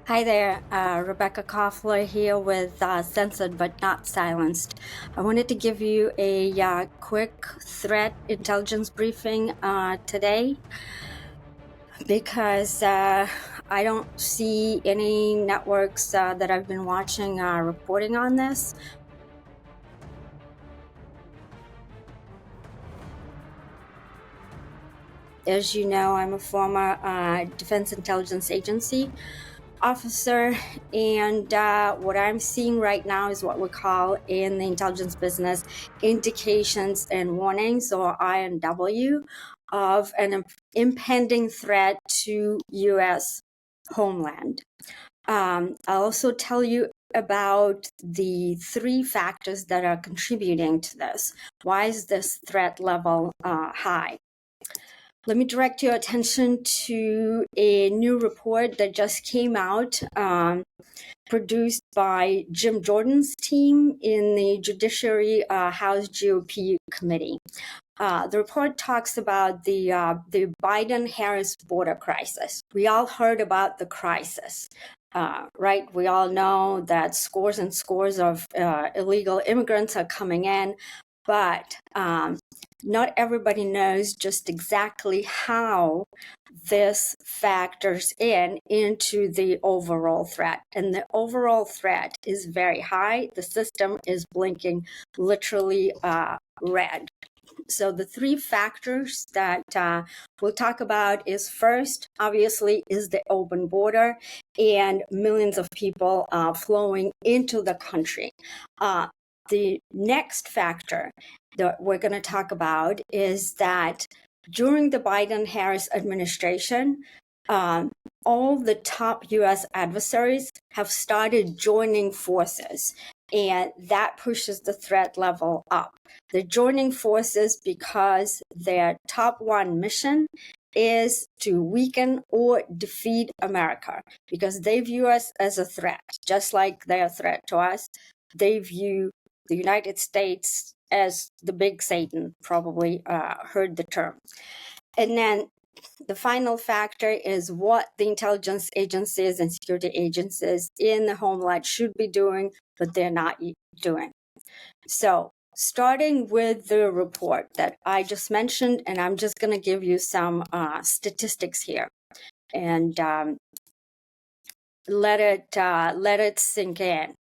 Hi there, Rebecca Koffler here with Censored But Not Silenced. I wanted to give you a quick threat intelligence briefing today because I don't see any networks that I've been watching reporting on this. As you know, I'm a former Defense Intelligence Agency officer, and what I'm seeing right now is what we call in the intelligence business indications and warnings, or INW, of an impending threat to U.S. homeland. I'll also tell you about the three factors that are contributing to this. Why is this threat level high? Let me direct your attention to a new report that just came out, produced by Jim Jordan's team in the Judiciary House GOP Committee. The report talks about the Biden-Harris border crisis. We all heard about the crisis, right? We all know that scores and scores of illegal immigrants are coming in, but not everybody knows just exactly how this factors into the overall threat. And the overall threat is very high. The system is blinking literally red. So the three factors that we'll talk about is first, obviously, is the open border and millions of people flowing into the country. The next factor that we're going to talk about is that during the Biden-Harris administration, all the top U.S. adversaries have started joining forces, and that pushes the threat level up. They're joining forces because their top one mission is to weaken or defeat America, because they view us as a threat, just like they're a threat to us. They view the United States as the big Satan, probably heard the term. And then the final factor is what the intelligence agencies and security agencies in the homeland should be doing, but they're not doing. So starting with the report that I just mentioned, and I'm just going to give you some statistics here, and let it sink in.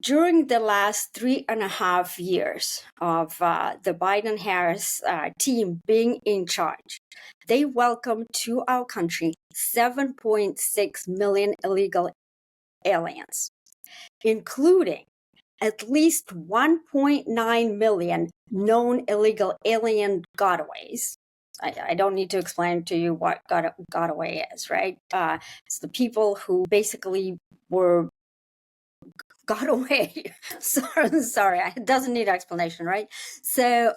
During the last 3.5 years of the Biden-Harris team being in charge, they welcomed to our country 7.6 million illegal aliens, including at least 1.9 million known illegal alien gotaways. I don't need to explain to you what gotaway is, right? It's the people who basically got away. sorry, it doesn't need explanation, right? So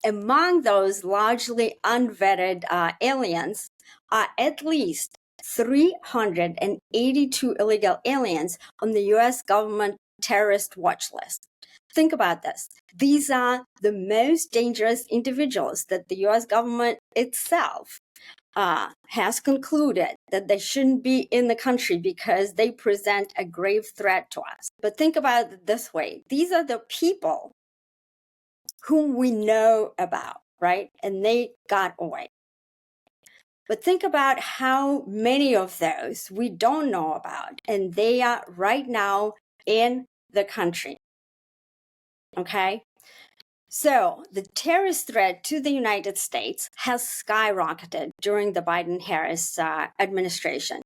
among those largely unvetted aliens are at least 382 illegal aliens on the U.S. government terrorist watch list. Think about this. These are the most dangerous individuals that the U.S. government itself has concluded that they shouldn't be in the country because they present a grave threat to us. But think about it this way. These are the people whom we know about, right? And they got away. But think about how many of those we don't know about, and they are right now in the country. Okay? So the terrorist threat to the United States has skyrocketed during the Biden-Harris administration.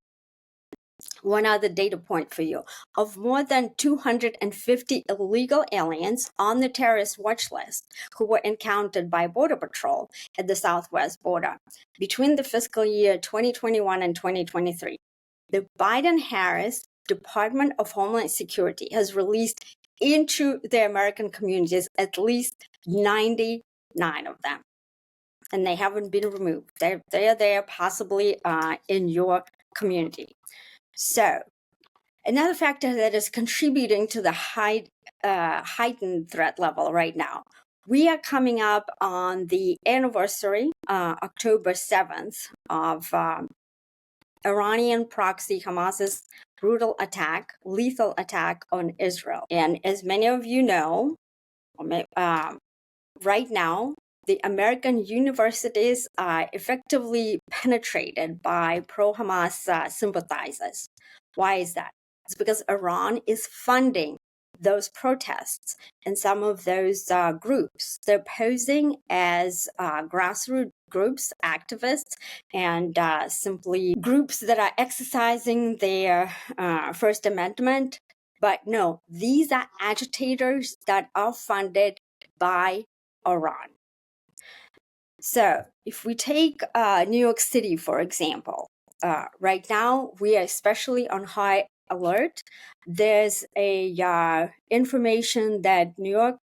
One other data point for you. Of more than 250 illegal aliens on the terrorist watch list who were encountered by Border Patrol at the southwest border between the fiscal year 2021 and 2023, the Biden-Harris Department of Homeland Security has released into the American communities at least 99 of them. And they haven't been removed. They're there possibly in your community. So another factor that is contributing to the heightened threat level right now, we are coming up on the anniversary, October 7th, of Iranian proxy Hamas's brutal attack, lethal attack on Israel. And as many of you know, right now, the American universities are effectively penetrated by pro-Hamas sympathizers. Why is that? It's because Iran is funding those protests and some of those groups. They're posing as grassroots groups, activists, and simply groups that are exercising their First Amendment. But no, these are agitators that are funded by Iran. So if we take New York City, for example, right now we are especially on high alert. There's a information that New York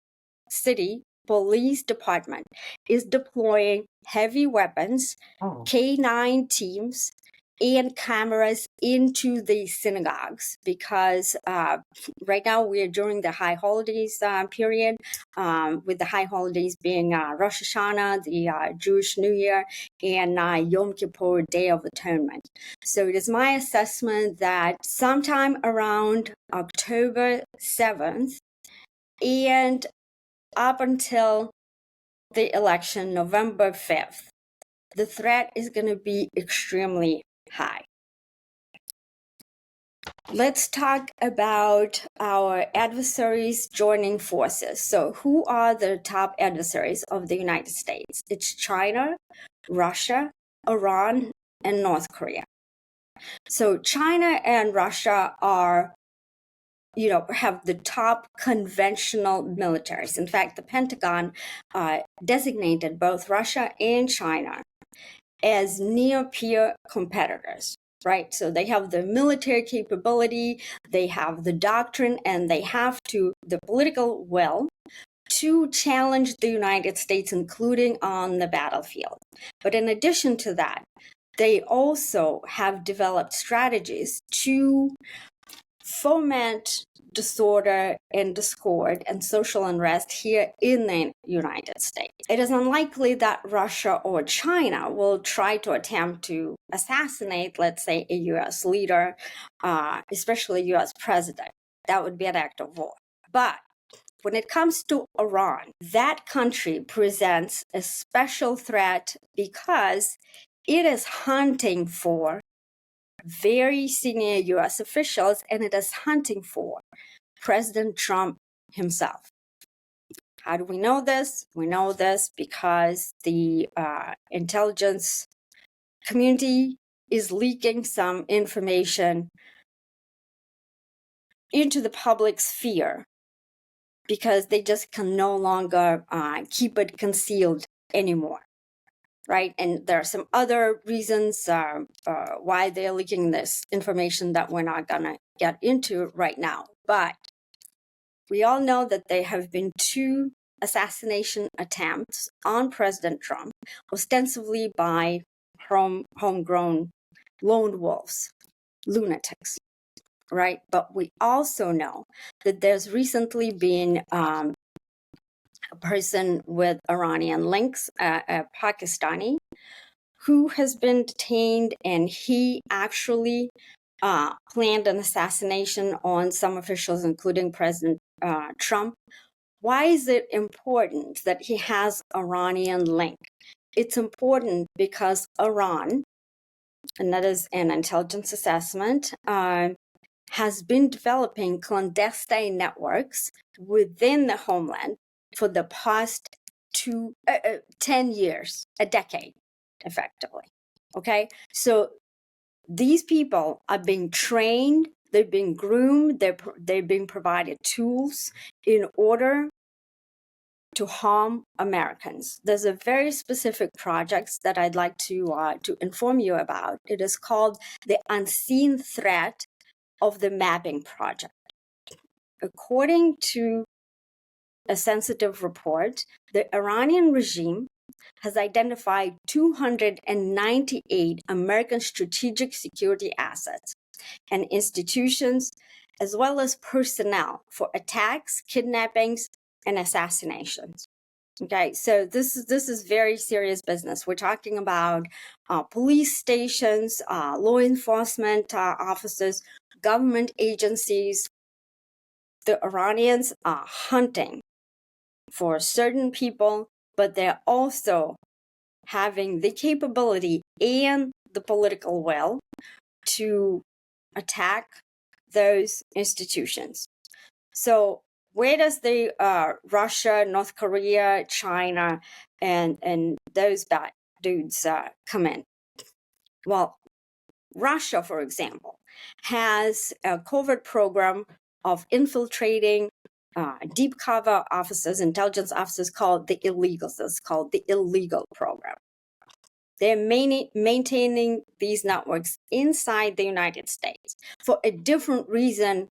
City Police Department is deploying heavy weapons, K9 teams, and cameras into the synagogues because right now we are during the high holidays period, with the high holidays being Rosh Hashanah, the Jewish New Year, and Yom Kippur, Day of Atonement. So it is my assessment that sometime around October 7th and up until the election, November 5th, the threat is going to be extremely high. Let's talk about our adversaries joining forces. So who are the top adversaries of the United States? It's China, Russia, Iran, and North Korea. So China and Russia are, have the top conventional militaries. In fact, the Pentagon designated both Russia and China as near-peer competitors, right? So they have the military capability, they have the doctrine, and they have the political will to challenge the United States, including on the battlefield. But in addition to that, they also have developed strategies to foment disorder and discord and social unrest here in the United States. It is unlikely that Russia or China will try to attempt to assassinate, let's say, a U.S. leader, especially U.S. president. That would be an act of war. But when it comes to Iran, that country presents a special threat because it is hunting for very senior U.S. officials, and it is hunting for President Trump himself. How do we know this? We know this because the intelligence community is leaking some information into the public sphere because they just can no longer keep it concealed anymore. Right, and there are some other reasons why they're leaking this information that we're not gonna get into right now. But we all know that there have been 2 assassination attempts on President Trump, ostensibly by homegrown lone wolves, lunatics, right? But we also know that there's recently been a person with Iranian links, a Pakistani, who has been detained, and he actually planned an assassination on some officials, including President Trump. Why is it important that he has Iranian link? It's important because Iran, and that is an intelligence assessment, has been developing clandestine networks within the homeland for the past 10 years, a decade, effectively. Okay, so these people are being trained, they're being groomed, they're being provided tools in order to harm Americans. There's a very specific project that I'd like to inform you about. It is called the Unseen Threat of the Mapping Project. According to a sensitive report, the Iranian regime has identified 298 American strategic security assets and institutions, as well as personnel for attacks, kidnappings, and assassinations. Okay, so this is very serious business. We're talking about police stations, law enforcement officers, government agencies. The Iranians are hunting for certain people, but they're also having the capability and the political will to attack those institutions. So where does the Russia, North Korea, China, and those bad dudes come in? Well, Russia, for example, has a covert program of infiltrating deep cover officers, intelligence officers called the illegals. It's called the illegal program. They're maintaining these networks inside the United States for a different reason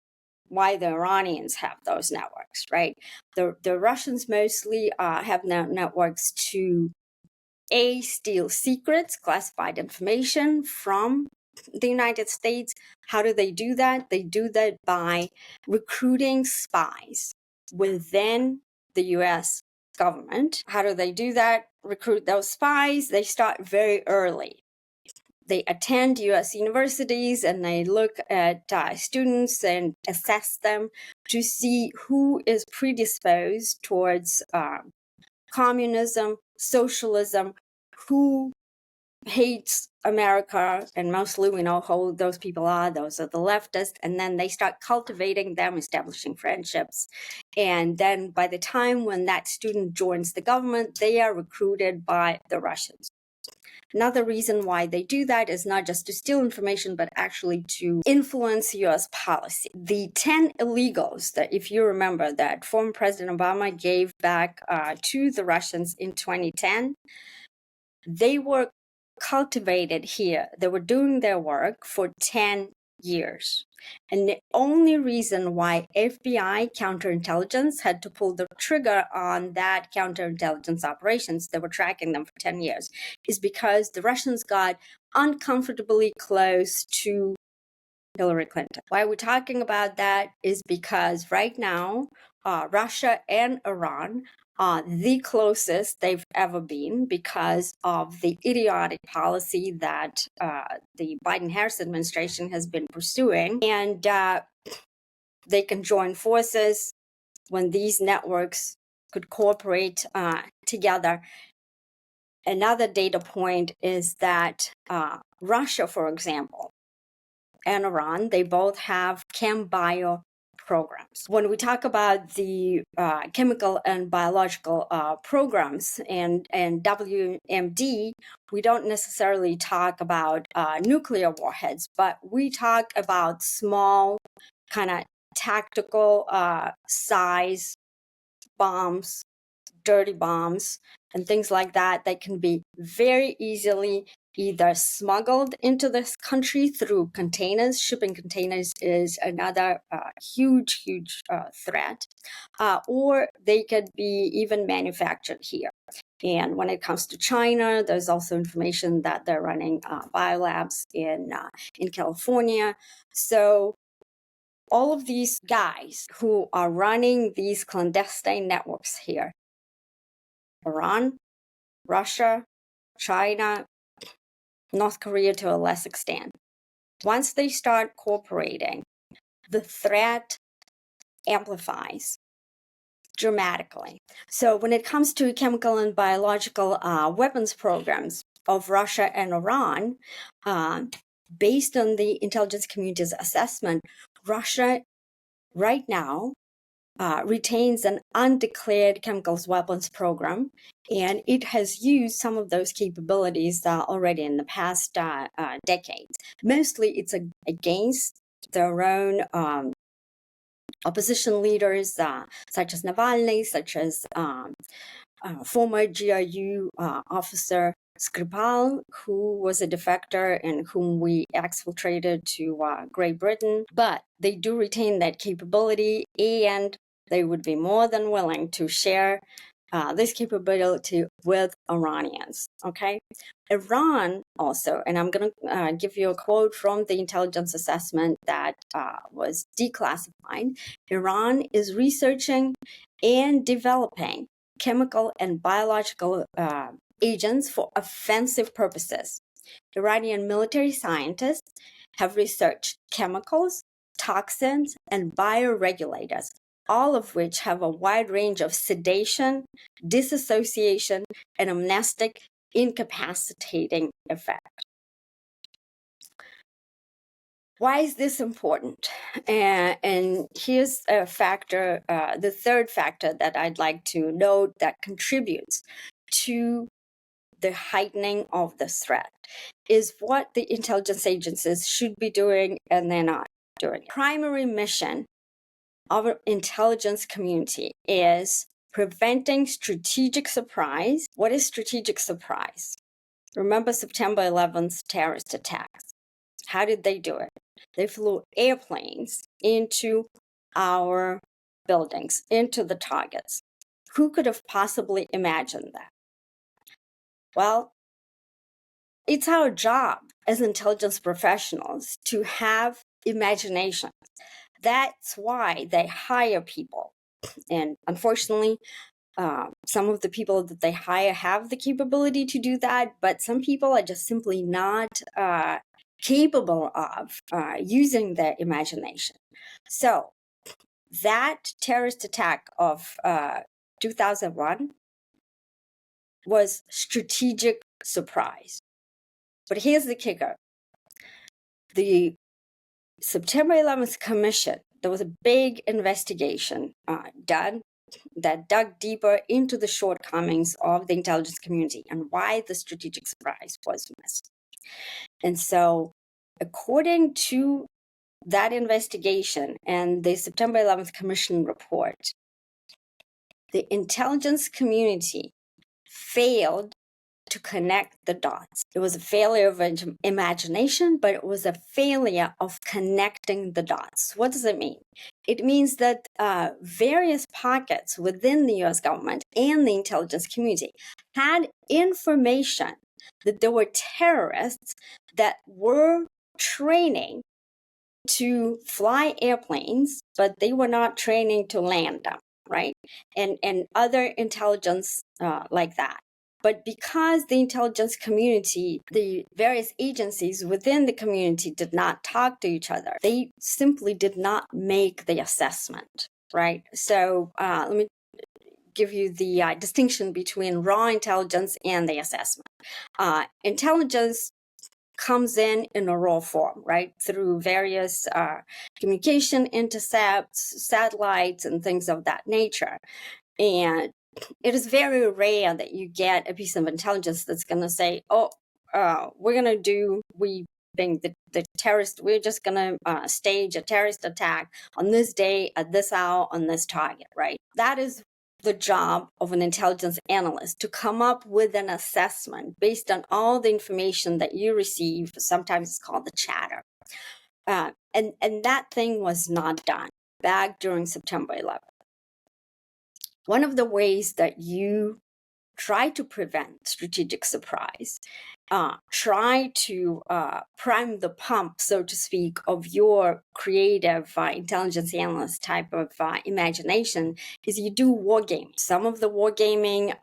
why the Iranians have those networks, right? The Russians mostly have networks to steal secrets, classified information from the United States. How do they do that? They do that by recruiting spies within the US government. How do they do that? Recruit those spies. They start very early. They attend US universities and they look at students and assess them to see who is predisposed towards communism, socialism, who hates America, and mostly we know who those people are. Those are the leftists. And then they start cultivating them, establishing friendships. And then by the time when that student joins the government, they are recruited by the Russians. Another reason why they do that is not just to steal information, but actually to influence US policy. The 10 illegals that, if you remember, that former President Obama gave back to the Russians in 2010, they were cultivated here. They were doing their work for 10 years. And the only reason why FBI counterintelligence had to pull the trigger on that counterintelligence operations, they were tracking them for 10 years, is because the Russians got uncomfortably close to Hillary Clinton. Why we're talking about that is because right now, Russia and Iran are the closest they've ever been because of the idiotic policy that the Biden-Harris administration has been pursuing. And they can join forces when these networks could cooperate together. Another data point is that Russia, for example, and Iran, they both have chem bio programs. When we talk about the chemical and biological programs and WMD, we don't necessarily talk about nuclear warheads, but we talk about small kind of tactical size bombs, dirty bombs, and things like that that can be very easily either smuggled into this country through containers. Shipping containers is another huge threat, or they could be even manufactured here. And when it comes to China, there's also information that they're running biolabs in California. So all of these guys who are running these clandestine networks here, Iran, Russia, China, North Korea to a less extent. Once they start cooperating, the threat amplifies dramatically. So when it comes to chemical and biological weapons programs of Russia and Iran, based on the intelligence community's assessment, Russia right now retains an undeclared chemicals weapons program, and it has used some of those capabilities already in the past decades. Mostly it's against their own opposition leaders, such as Navalny, such as former GRU officer Skripal, who was a defector and whom we exfiltrated to Great Britain. But they do retain that capability, and they would be more than willing to share this capability with Iranians, okay? Iran also, and I'm going to give you a quote from the intelligence assessment that was declassified. Iran is researching and developing chemical and biological agents for offensive purposes. Iranian military scientists have researched chemicals, toxins, and bioregulators, all of which have a wide range of sedation, disassociation, and amnestic incapacitating effect. Why is this important? And here's a factor, the third factor that I'd like to note that contributes to the heightening of the threat is what the intelligence agencies should be doing and they're not doing. Primary mission of our intelligence community is preventing strategic surprise. What is strategic surprise? Remember September 11th terrorist attacks. How did they do it? They flew airplanes into our buildings, into the targets. Who could have possibly imagined that? Well, it's our job as intelligence professionals to have imagination. That's why they hire people. And unfortunately, some of the people that they hire have the capability to do that, but some people are just simply not capable of using their imagination. So that terrorist attack of 2001 was strategic surprise. But here's the kicker. The September 11th Commission, there was a big investigation done that dug deeper into the shortcomings of the intelligence community and why the strategic surprise was missed. And so, according to that investigation and the September 11th Commission report, the intelligence community failed to connect the dots. It was a failure of imagination, but it was a failure of connecting the dots. What does it mean? It means that various pockets within the US government and the intelligence community had information that there were terrorists that were training to fly airplanes, but they were not training to land them, right? And other intelligence like that. But because the intelligence community, the various agencies within the community did not talk to each other, they simply did not make the assessment, right? So let me give you the distinction between raw intelligence and the assessment. Intelligence comes in a raw form, right? Through various communication intercepts, satellites, and things of that nature. And it is very rare that you get a piece of intelligence that's going to say, oh, we're going to do, being the terrorist, we're just going to stage a terrorist attack on this day, at this hour, on this target, right? That is the job of an intelligence analyst, to come up with an assessment based on all the information that you receive. Sometimes it's called the chatter. And that thing was not done back during September 11th. One of the ways that you try to prevent strategic surprise, try to prime the pump, so to speak, of your creative intelligence analyst type of imagination, is you do wargaming. Some of the wargaming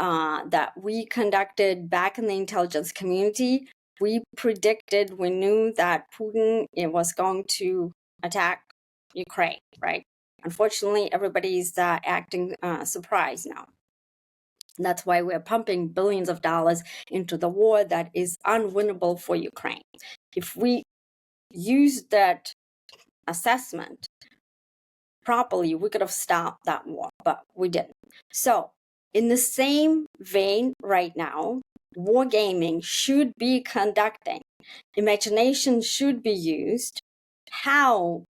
that we conducted back in the intelligence community, we predicted, we knew that Putin was going to attack Ukraine, right? Unfortunately, everybody's acting surprised now. That's why we're pumping billions of dollars into the war that is unwinnable for Ukraine. If we use that assessment properly, we could have stopped that war, but we didn't. So, in the same vein right now, wargaming should be conducting. Imagination should be used. How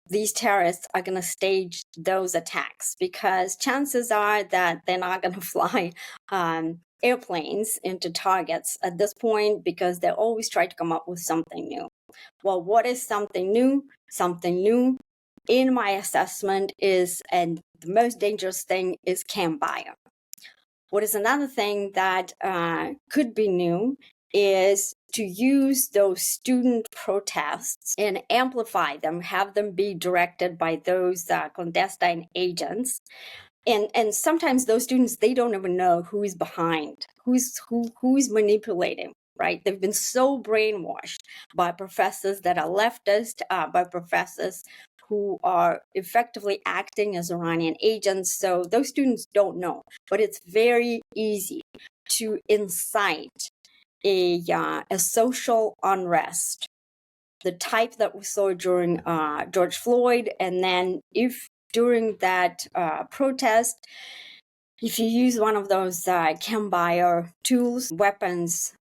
these terrorists are going to stage those attacks, because chances are that they're not going to fly airplanes into targets at this point, because they always try to come up with something new. Well, what is something new? Something new, in my assessment, is, and the most dangerous thing is chem bio. What is another thing that could be new is to use those student protests and amplify them, have them be directed by those clandestine agents And sometimes those students, they don't even know who is behind, who's manipulating, right? They've been so brainwashed by professors that are leftist, by professors who are effectively acting as Iranian agents. So those students don't know, but it's very easy to incite a social unrest, the type that we saw during George Floyd. And then if during that protest, if you use one of those chem bio tools, weapons,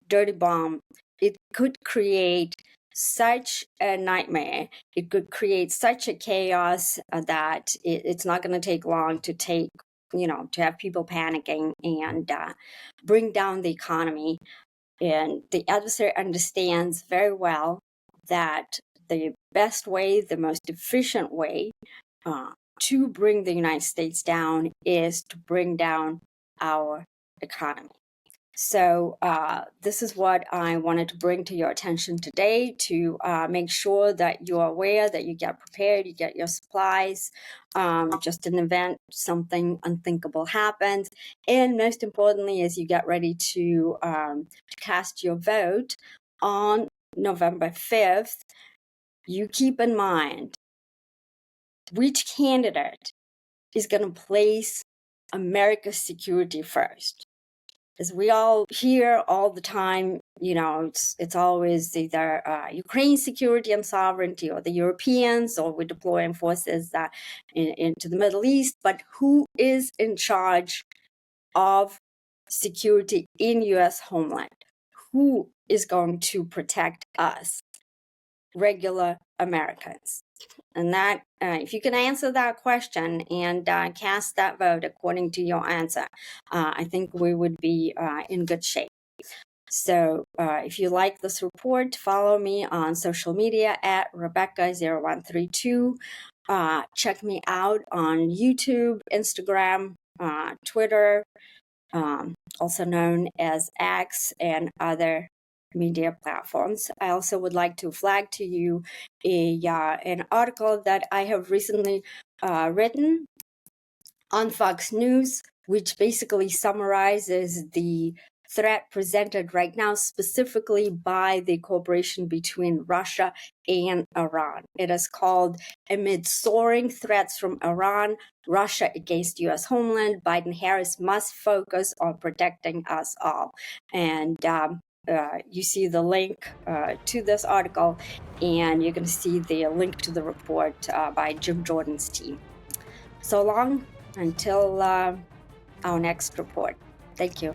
dirty bomb, it could create such a nightmare. It could create such a chaos that it's not going to take long to to have people panicking and bring down the economy. And the adversary understands very well that the best way, the most efficient way to bring the United States down is to bring down our economy. So this is what I wanted to bring to your attention today, to make sure that you're aware, that you get prepared, you get your supplies, just in the event something unthinkable happens. And most importantly, as you get ready to cast your vote on November 5th, you keep in mind which candidate is going to place America's security first. As we all hear all the time, it's always either Ukraine's security and sovereignty, or the Europeans, or we're deploying forces into the Middle East. But who is in charge of security in U.S. homeland? Who is going to protect us, regular Americans? And that, if you can answer that question and cast that vote according to your answer, I think we would be in good shape. So if you like this report, follow me on social media at Rebecca0132. Check me out on YouTube, Instagram, Twitter, also known as X, and other media platforms. I also would like to flag to you an article that I have recently written on Fox News, which basically summarizes the threat presented right now, specifically by the cooperation between Russia and Iran. It is called "Amid Soaring Threats from Iran, Russia Against U.S. Homeland, Biden-Harris Must Focus on Protecting Us All." And you see the link to this article, and you're going to see the link to the report by Jim Jordan's team. So long until our next report. Thank you.